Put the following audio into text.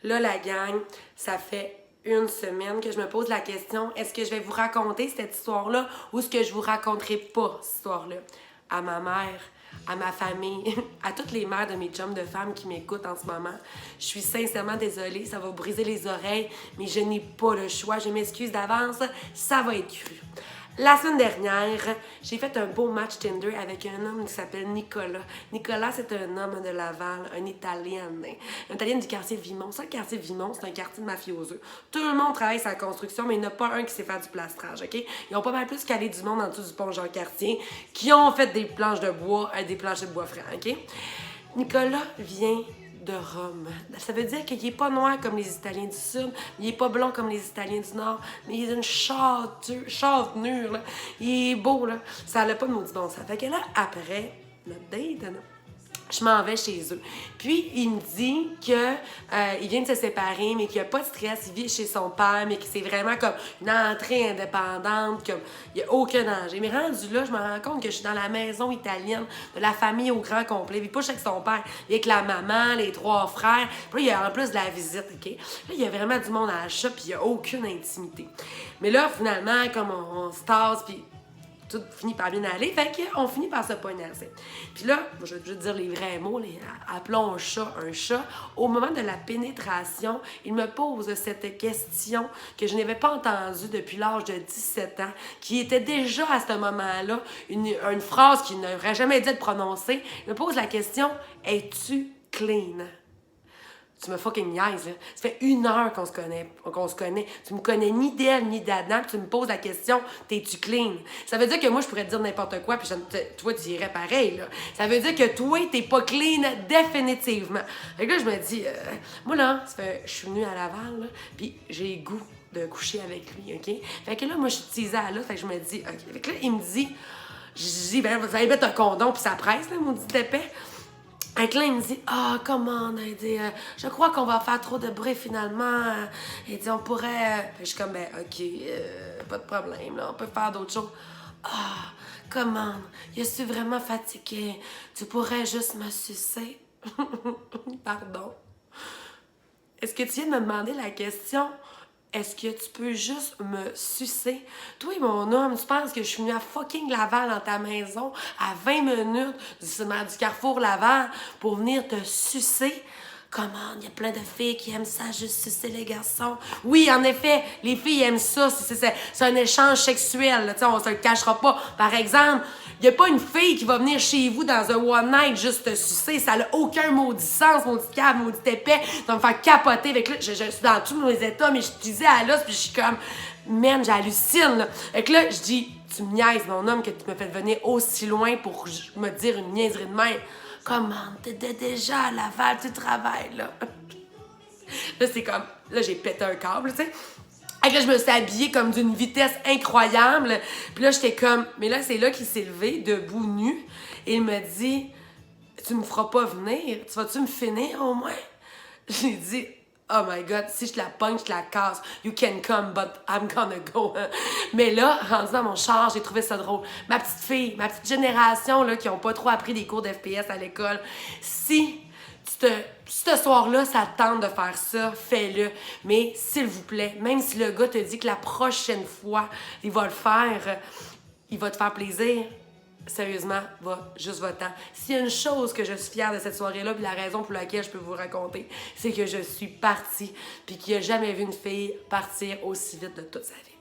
Là, la gang, ça fait une semaine que je me pose la question, est-ce que je vais vous raconter cette histoire-là ou est-ce que je vous raconterai pas cette histoire-là? À ma mère, à ma famille, à toutes les mères de mes chums de femmes qui m'écoutent en ce moment, je suis sincèrement désolée, ça va vous briser les oreilles, mais je n'ai pas le choix, je m'excuse d'avance, ça va être cru. La semaine dernière, j'ai fait un beau match Tinder avec un homme qui s'appelle Nicolas. Nicolas, c'est un homme de Laval, un Italien du quartier Vimont. Ça, le quartier Vimont, c'est un quartier de mafioseux. Tout le monde travaille sur la construction, mais il n'y en a pas un qui sait faire du plastrage, OK? Ils ont pas mal plus calé du monde en dessous du pont Jean-Cartier qui ont fait des planches de bois, des planchers de bois francs, OK? Nicolas vient de Rome. Ça veut dire qu'il n'est pas noir comme les Italiens du Sud, il n'est pas blond comme les Italiens du Nord, mais il est une châtenure, là. Il est beau, là. Ça n'a pas de maudit bon sens. Fait que là, après notre date, je m'en vais chez eux. Puis, il me dit qu'il vient de se séparer, mais qu'il n'y a pas de stress, il vit chez son père, mais que c'est vraiment comme une entrée indépendante, comme il n'y a aucun danger. Mais rendu là, je me rends compte que je suis dans la maison italienne de la famille au grand complet. Il vit pas chez son père, il est avec la maman, les 3 frères. Puis là, il y a en plus de la visite, OK? Là, il y a vraiment du monde à la shop, puis il n'y a aucune intimité. Mais là, finalement, comme on se tasse, puis tout finit par bien aller, fait qu'on finit par se poignarder. Puis là, je vais juste dire les vrais mots, appelons un chat. Au moment de la pénétration, il me pose cette question que je n'avais pas entendue depuis l'âge de 17 ans, qui était déjà à ce moment-là une phrase qu'il n'aurait jamais dû être prononcée. Il me pose la question, es-tu clean? Tu me fucking niaises, là. Ça fait 1 heure qu'on se connaît. Tu me connais ni d'elle, ni d'Adam, puis tu me poses la question, t'es-tu clean? Ça veut dire que moi, je pourrais te dire n'importe quoi, puis toi, tu irais pareil, là. Ça veut dire que toi, t'es pas clean définitivement. Fait que là, je me dis, moi, là, je suis venue à Laval, là, puis j'ai goût de coucher avec lui, OK? Fait que là, moi, je suis teasée à là, fait que je me dis, OK. Fait que là, il me dit, je dis, ben, vous allez mettre un condom, puis ça presse, là, mon dit épais. Et là, il me dit, comment, il dit, je crois qu'on va faire trop de bruit finalement. Il dit, on pourrait. Puis je suis comme, ben, OK, pas de problème, là, on peut faire d'autres choses. Comment, je suis vraiment fatiguée. Tu pourrais juste me sucer? Pardon. Est-ce que tu viens de me demander la question? Est-ce que tu peux juste me sucer? Toi, mon homme, tu penses que je suis venue à fucking Laval dans ta maison à 20 minutes du Carrefour Laval pour venir te sucer? Comment? Il y a plein de filles qui aiment ça, juste sucer les garçons. Oui, en effet, les filles aiment ça. C'est un échange sexuel. Là, on se le cachera pas. Par exemple, il n'y a pas une fille qui va venir chez vous dans un one night juste te sucer. Ça n'a aucun maudit sens, maudit cave, maudit épais. Ça va me faire capoter. Avec là, je suis dans tous mes états, mais je disais à l'os, puis je suis comme, man, j'hallucine. Là. Fait que là, je dis, tu me niaises, mon homme, que tu me fais venir aussi loin pour me dire une niaiserie de même. Comment? T'étais déjà à Laval, tu travailles, là. Là, c'est comme, là, j'ai pété un câble, tu sais. Et là, je me suis habillée comme d'une vitesse incroyable. Puis là, j'étais comme... Mais là, c'est là qu'il s'est levé, debout, nu. Et il me dit, tu me feras pas venir? Tu vas-tu me finir, au moins? J'ai dit, oh my God, si je te la pogne, je te la casse. You can come, but I'm gonna go. Mais là, rendu dans mon char, j'ai trouvé ça drôle. Ma petite fille, ma petite génération, là, qui ont pas trop appris des cours d'FPS à l'école, si ce soir-là, ça te tente de faire ça, fais-le. Mais s'il vous plaît, même si le gars te dit que la prochaine fois, il va le faire, il va te faire plaisir, sérieusement, va juste va-t'en. S'il y a une chose que je suis fière de cette soirée-là, puis la raison pour laquelle je peux vous raconter, c'est que je suis partie, puis qu'il n'a jamais vu une fille partir aussi vite de toute sa vie.